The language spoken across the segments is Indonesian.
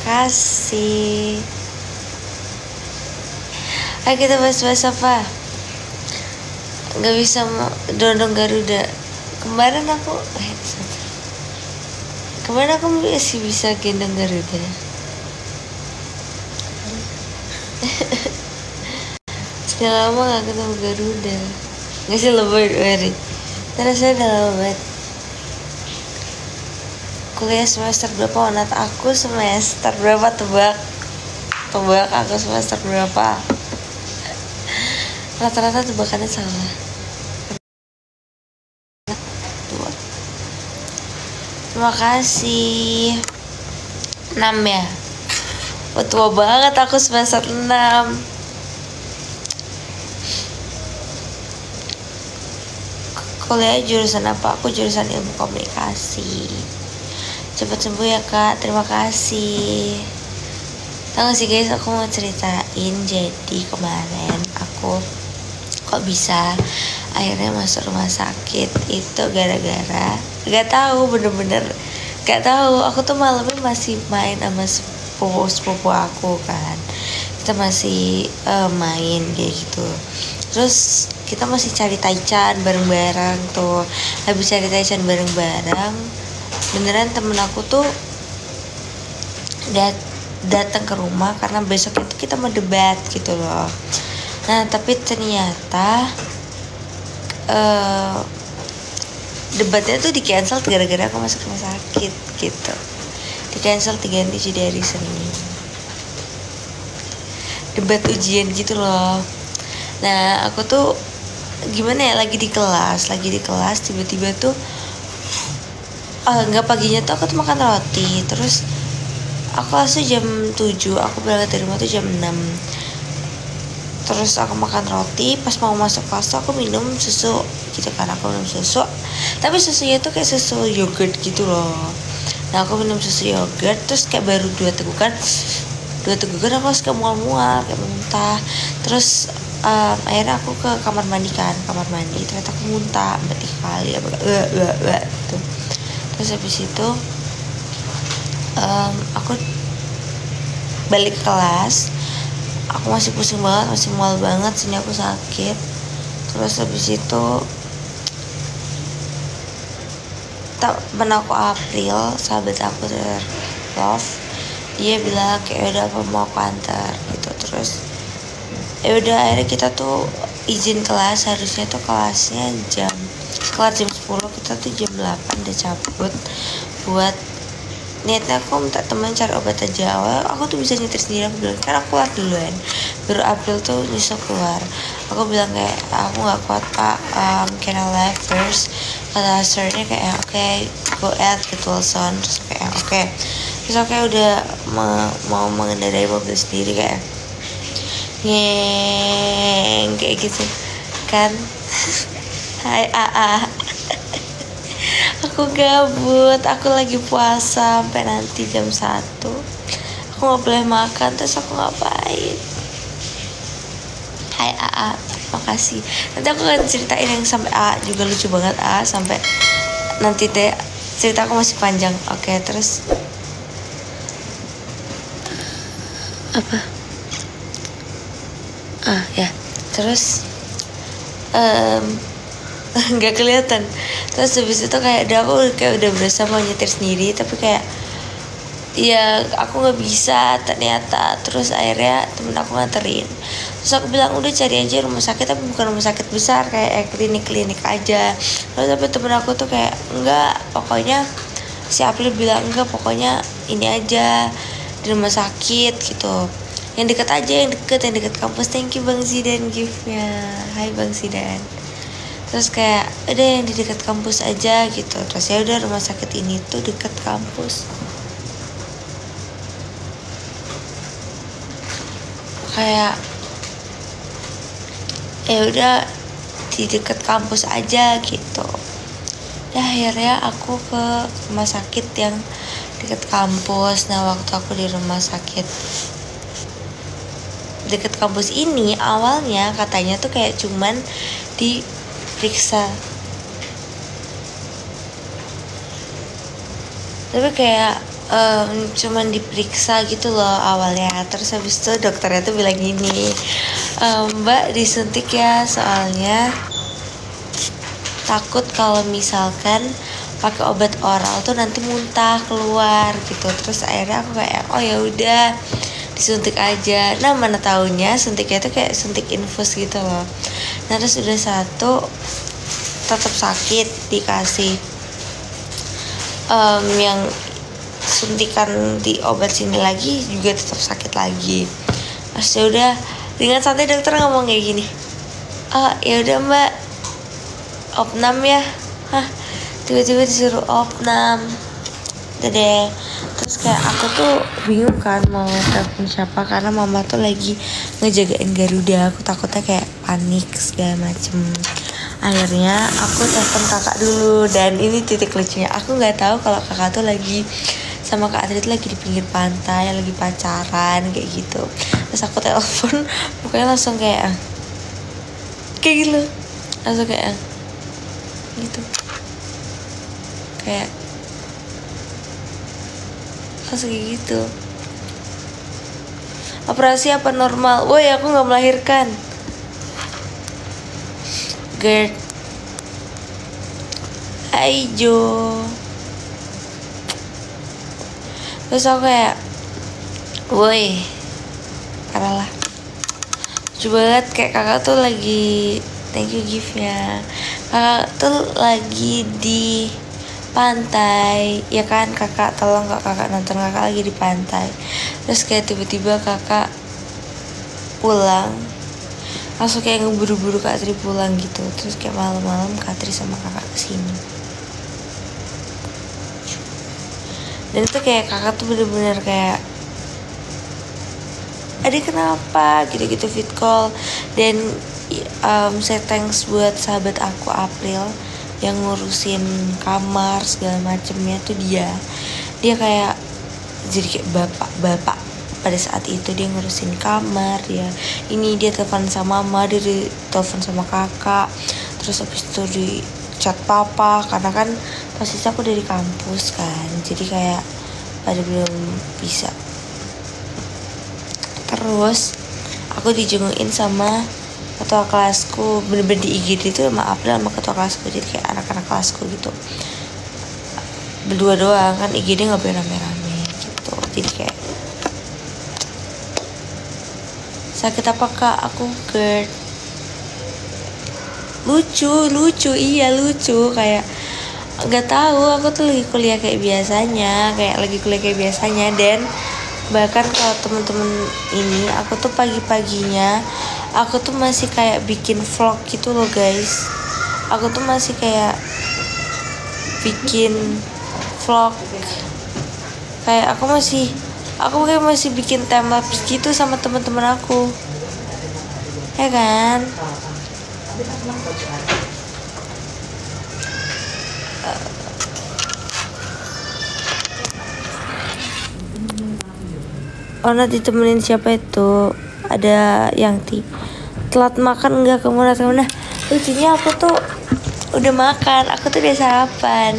kasih. Ayo kita bahas apa? Gak bisa dondong Garuda. Kemarin aku masih bisa gendong Garuda. Sudah lama gak ketemu Garuda. Gak sih lebih terus saya udah lama banget. Kuliah semester berapa? Onat aku semester berapa? Tebak aku semester berapa? Rata-rata tebakannya salah. Terima kasih. 6 ya. Tua banget aku semester 6. Kuliah jurusan apa? Aku jurusan ilmu komunikasi. Cepat sembuh ya kak, terima kasih. Tahu gak sih guys, aku mau ceritain. Jadi kemarin aku kok bisa akhirnya masuk rumah sakit itu gara-gara gak tahu, bener-bener gak tahu. Aku tuh malamnya masih main sama sepupu aku kan, kita masih main kayak gitu. Terus kita masih cari taichan bareng-bareng tuh. Habis cari taichan bareng-bareng, beneran temen aku tuh datang ke rumah karena besok itu kita mau debat gitu loh. Nah tapi ternyata debatnya tuh di cancel gara-gara aku masuk rumah sakit gitu. Di cancel diganti jadi hari Senin. Debat ujian gitu loh. Nah aku tuh gimana ya, lagi di kelas tiba-tiba tuh nggak, paginya tuh aku tuh makan roti. Terus aku langsung jam 7, aku berangkat dari rumah tuh jam 6. Terus aku makan roti, pas mau masuk kelas tuh aku minum susu gitu kan. Aku minum susu, tapi susunya tuh kayak susu yogurt gitu loh. Nah aku minum susu yogurt, terus kayak baru 2 tegukan aku harus kayak mual-mual, kayak muntah. Terus akhirnya aku ke kamar mandi, ternyata aku muntah 3 kali gitu. Terus habis itu aku balik kelas, aku masih pusing banget, masih mual banget, sini aku sakit. Terus habis itu temen aku April, sahabat aku love, dia bilang kayak udah apa mau aku antar gitu. Terus udah akhirnya kita tuh izin kelas, harusnya tuh kelasnya kelar jam 10, kita tuh jam 8 udah cabut. Buat niatnya aku minta teman cari obat aja. Awal aku tuh bisa nyetir sendiri, aku bilang kan aku keluar duluan, baru April tuh nyusul keluar. Aku bilang kayak aku nggak kuat pak, can I leave first? Kata sirnya kayak okay, go at get Wilson. Terus kayak okay. Terus udah mau mengendarai mobil sendiri kayak ngeng kayak gitu kan. Hai AA. Aku gabut, aku lagi puasa sampai nanti jam 1. Aku gak boleh makan, terus aku ngapain? Hai AA, makasih. Nanti aku akan ceritain yang sampai AA juga lucu banget sampai nanti deh, cerita aku masih panjang. Oke, terus apa? Ya, terus nggak kelihatan. Terus habis itu kayak aku udah berusaha mau nyetir sendiri, tapi kayak ya aku nggak bisa ternyata. Terus akhirnya temen aku nganterin. Terus aku bilang udah cari aja rumah sakit, tapi bukan rumah sakit besar, kayak klinik aja. Terus tapi temen aku tuh kayak enggak, pokoknya si April bilang enggak, pokoknya ini aja di rumah sakit gitu, yang dekat aja, yang dekat kampus. Thank you Bang Zidan giftnya. Hai Bang Zidan. Terus kayak udah yang di dekat kampus aja gitu. Terus ya udah rumah sakit ini tuh dekat kampus. Kayak ya udah di dekat kampus aja gitu. Ya akhirnya aku ke rumah sakit yang dekat kampus. Nah waktu aku di rumah sakit dekat kampus ini awalnya katanya tuh kayak cuman diperiksa, tapi kayak cuman diperiksa gitu loh awalnya. Terus habis itu dokternya tuh bilang gini, Mbak disuntik ya, soalnya takut kalau misalkan pakai obat oral tuh nanti muntah keluar gitu. Terus akhirnya aku kayak oh ya udah disuntik aja. Nah mana taunya suntiknya itu kayak suntik infus gitu loh. Nah terus udah satu tetap sakit, dikasih yang suntikan di obat sini lagi juga tetap sakit lagi. Terus ya udah dengan santai dokter ngomong kayak gini, ya udah mbak opnam ya. Tiba-tiba disuruh opnam. Udah deh. Terus kayak aku tuh bingung kan mau telepon siapa, karena mama tuh lagi ngejagain Garuda. Aku takutnya kayak panik segala macem. Akhirnya aku telepon kakak dulu. Dan ini titik lucunya, aku nggak tahu kalau kakak tuh lagi sama Kak Adri lagi di pinggir pantai, lagi pacaran kayak gitu. Terus aku telepon, pokoknya langsung kayak gitu, langsung kayak gitu, kayak langsung kayak gitu. Operasi apa normal? Woi aku nggak melahirkan. Gerd, Aijo. Terus aku kayak woi parah lah, coba lihat kayak kakak tuh lagi, thank you gift ya, kakak tuh lagi di pantai ya kan. Kakak tolong kak, kakak nonton kakak lagi di pantai. Terus kayak tiba-tiba kakak pulang, langsung kayak ngeburu-buru Kak Tri pulang gitu. Terus kayak malam-malam Kak Tri sama kakak kesini. Dan itu kayak kakak tuh bener-bener kayak adik kenapa gitu-gitu fit call. Dan saya thanks buat sahabat aku April yang ngurusin kamar segala macemnya tuh. Dia kayak jadi kayak bapak pada saat itu. Dia ngurusin kamar ya, ini dia telepon sama mama, dia telepon sama kakak, terus habis itu di chat papa, karena kan posisi aku dari kampus kan, jadi kayak pada belum bisa. Terus aku dijengukin sama ketua kelasku, bener-bener di IGD itu sama April sama ketua kelasku, jadi kayak anak-anak kelasku gitu berdua doang kan, IGD nggak boleh rame-rame gitu. Jadi kayak sakit apa kak? Aku GERD. Lucu iya lucu, kayak nggak tahu, aku tuh lagi kuliah kayak biasanya, dan bahkan kalau temen-temen ini aku tuh pagi-paginya aku tuh masih kayak bikin vlog gitu loh guys. Aku tuh masih kayak bikin vlog, kayak aku kayak masih bikin timelapse gitu sama teman-teman aku, ya kan? Ona ditemenin siapa itu? Ada Yangti. Telat makan enggak kamu kemana? Lucunya aku tuh udah makan, aku tuh udah sarapan.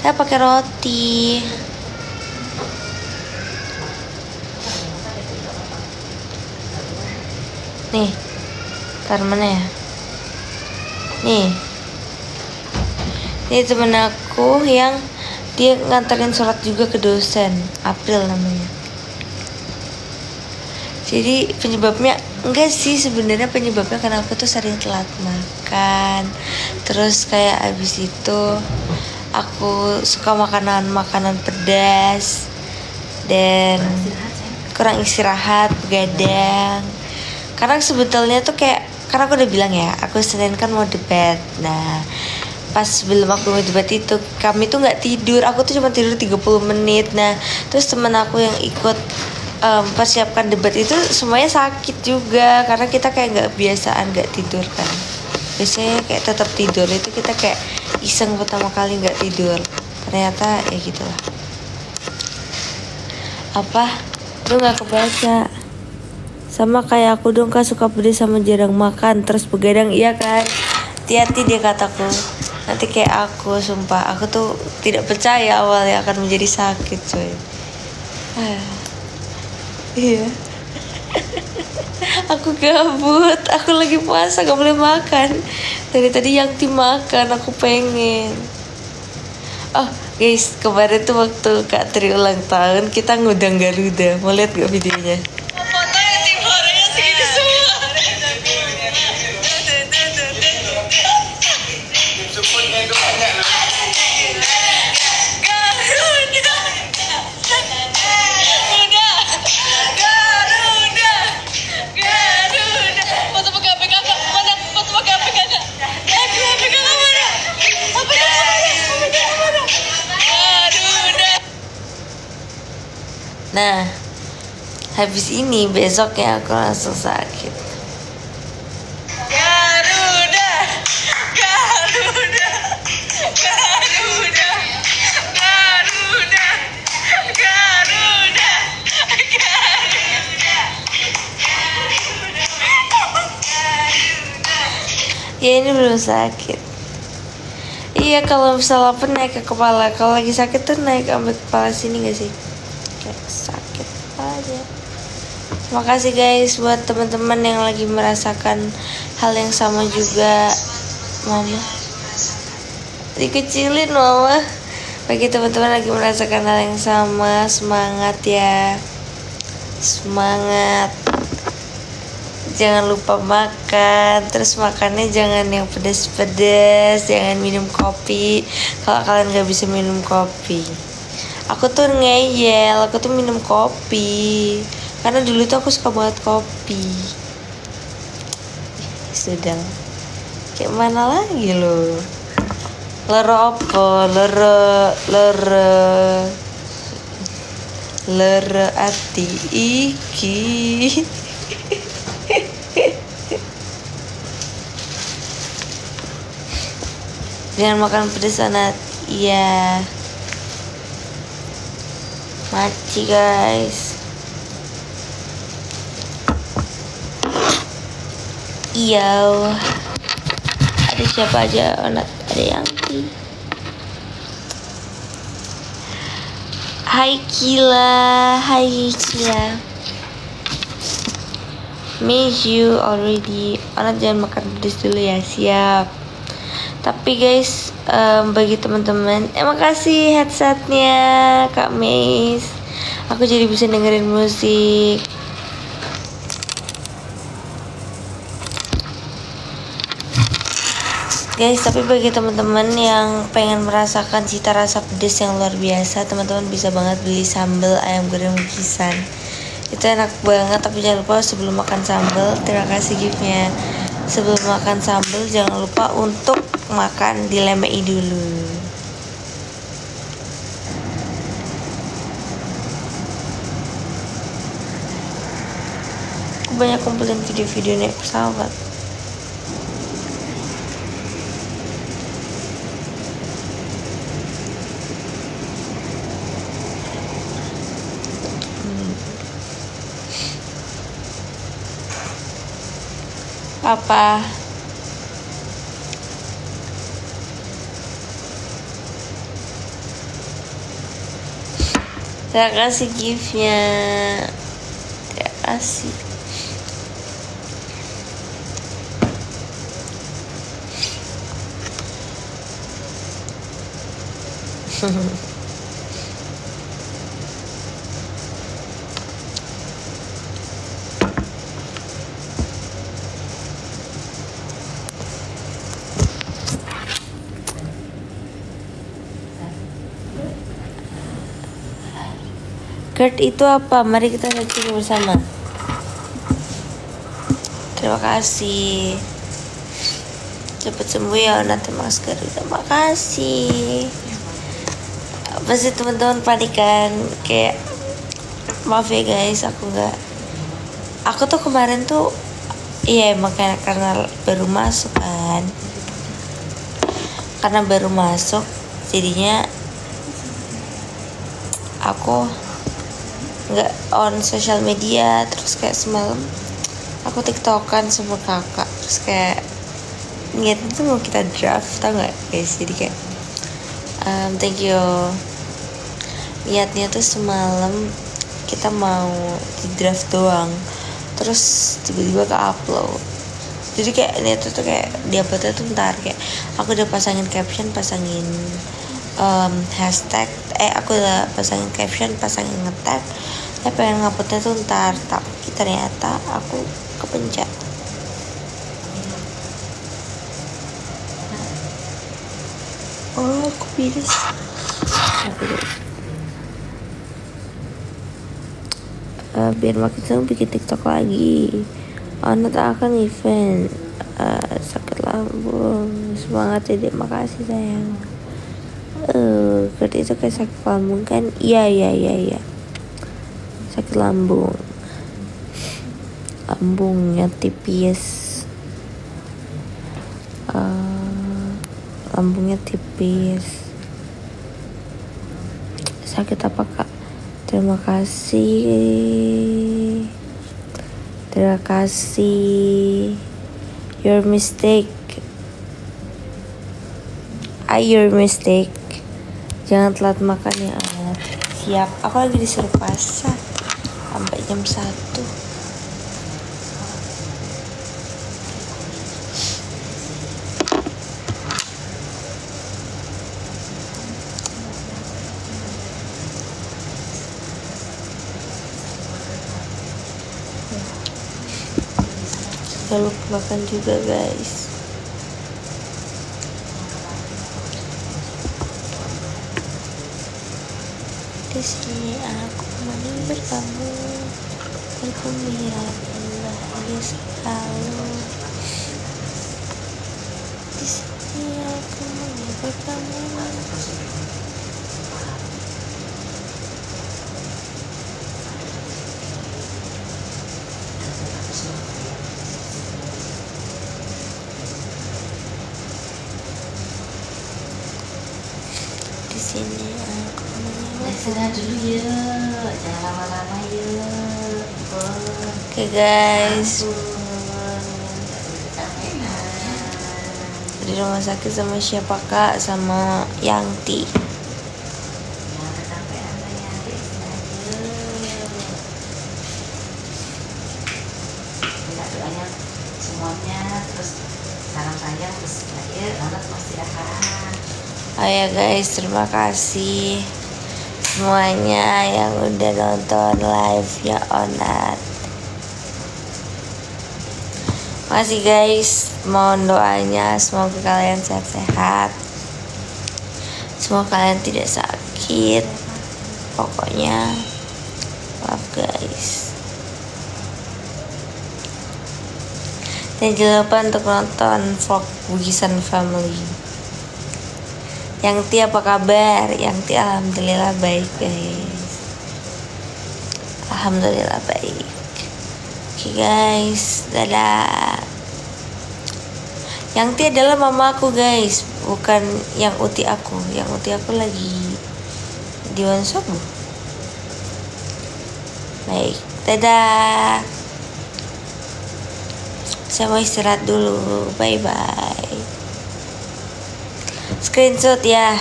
Saya pakai roti. Nih, tar mana ya? Nih temen aku yang dia nganterin surat juga ke dosen, April namanya. Jadi penyebabnya enggak sih sebenarnya, penyebabnya karena aku tuh sering telat makan. Terus kayak abis itu aku suka makanan pedas dan kurang istirahat, begadang. Karena sebetulnya tuh kayak, karena aku udah bilang ya, aku Senin kan mau debat. Nah pas sebelum aku mau debat itu kami tuh nggak tidur, aku tuh cuma tidur 30 menit. Nah terus temen aku yang ikut persiapkan debat itu semuanya sakit juga, karena kita kayak nggak biasaan nggak tidur kan. Biasanya kayak tetap tidur, itu kita kayak iseng pertama kali nggak tidur, ternyata ya gitulah. Apa lu nggak kebaca? Sama kayak aku dong kak, suka pedes sama jarang makan terus begadang. Iya kan, hati-hati dia kataku. Nanti kayak aku, sumpah aku tuh tidak percaya awalnya akan menjadi sakit coy. Iya. Aku gabut, aku lagi puasa gak boleh makan. Tadi yang dimakan, aku pengen. Oh guys, kemarin tuh waktu Kak Tri ulang tahun kita ngundang Garuda. Mau lihat gak videonya? Fotonya tim orangnya segitu semua. Foto pakai HP kakak mana? Foto pakai HP kakak. HP kakak mana? HP kakak mana? Garuda. Nah, habis ini besoknya aku langsung sakit. Garuda, Garuda, Garuda, Garuda, Garuda, Ya ini belum sakit. Iya kalau misalnya apa naik ke kepala, kalau lagi sakit tuh naik sampai kepala sini gak sih? Kayak sakit aja. Makasih guys buat teman-teman yang lagi merasakan hal yang sama juga. Mama dikecilin mama. Bagi teman-teman lagi merasakan hal yang sama, semangat ya, semangat. Jangan lupa makan, terus makannya jangan yang pedas-pedas, jangan minum kopi kalau kalian gak bisa minum kopi. Aku tuh ngeyel, aku tuh minum kopi karena dulu tuh aku suka banget kopi. Sudah, kayak mana lagi lo? Loro apa? Loro ati iki. Jangan makan pedas anak. Iya. Maci guys. Iya. Ada siapa aja anak? Ada yang Hai Kila. Hai Kila. Miss you already. Anak jangan makan pedas dulu ya. Siap. Tapi guys, bagi teman-teman, makasih headsetnya Kak Meis. Aku jadi bisa dengerin musik. Guys, tapi bagi teman-teman yang pengen merasakan cita rasa pedas yang luar biasa, teman-teman bisa banget beli sambal ayam goreng lukisan. Itu enak banget, tapi jangan lupa sebelum makan sambal, terima kasih giftnya. Sebelum makan sambal jangan lupa untuk makan dilemei dulu. Aku banyak kumpulin video-video naik pesawat. Papa. Terima kasih giftnya. Terima kasih. GERD itu apa? Mari kita searching bersama. Terima kasih. Cepat sembuh ya nanti masker. Terima kasih. Pasti teman-teman panikan kayak maaf ya guys, aku tuh kemarin tuh iya emang karena baru masuk kan. Karena baru masuk jadinya aku nggak on sosial media. Terus kayak semalam aku tiktokan sama kakak, terus kayak niatnya tuh mau kita draft, tau nggak guys? Jadi kayak thank you. Niatnya tuh semalam kita mau di draft doang, terus tiba-tiba ke upload. Jadi kayak niatnya tuh kayak di uploadnya tuh ntar, kayak aku udah pasangin caption, pasangin hashtag, aku udah pasangin caption, pasangin nge-tag. Saya pengen nguploadnya tuh ntar, tapi ternyata aku kepencet. Oh, aku piris. Biar makin seneng bikin TikTok lagi. Onat akan event. Sakit lambung. Semangat ya, Dek. Makasih sayang. Berarti itu kayak sakit lambung kan? Iya. Sakit lambung. Lambungnya tipis. Lambungnya tipis. Sakit apa kak? Terima kasih. Your mistake. Your mistake. Jangan telat makan ya anak. Siap. Aku lagi disuruh puasa sampai jam 1. Jangan lupa makan juga guys. Di sini aku ingin bertemu, bergembira, bahagia selalu. Di sini aku ingin bertemu. Di sini aku istirahat dulu ya, jangan lama-lama ya. Oke guys, di rumah sakit sama siapa kak? Sama Yangti. Doanya semuanya, terus salam sayang, terus lahir, anak pasti akan. Oh ya guys, terima kasih semuanya yang udah nonton live ya Onat. Makasih guys, mohon doanya semoga kalian sehat-sehat, semoga kalian tidak sakit. Pokoknya love guys. Dan jangan lupa untuk nonton vlog Bugisan Family. Yangti apa kabar? Yangti alhamdulillah baik guys. Alhamdulillah baik. Oke guys, dadah. Yangti adalah mamaku guys, bukan yang uti aku. Yang uti aku lagi di Wonosobo. Baik, dadah. Saya mau istirahat dulu. Bye bye. Screenshot ya.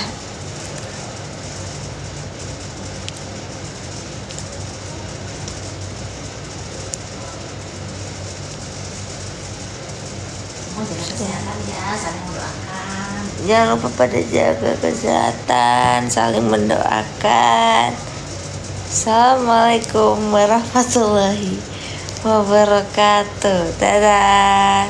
Kesehatan ya, saling mendoakan. Jangan lupa pada jaga kesehatan, saling mendoakan. Assalamualaikum warahmatullahi wabarakatuh. Dadah.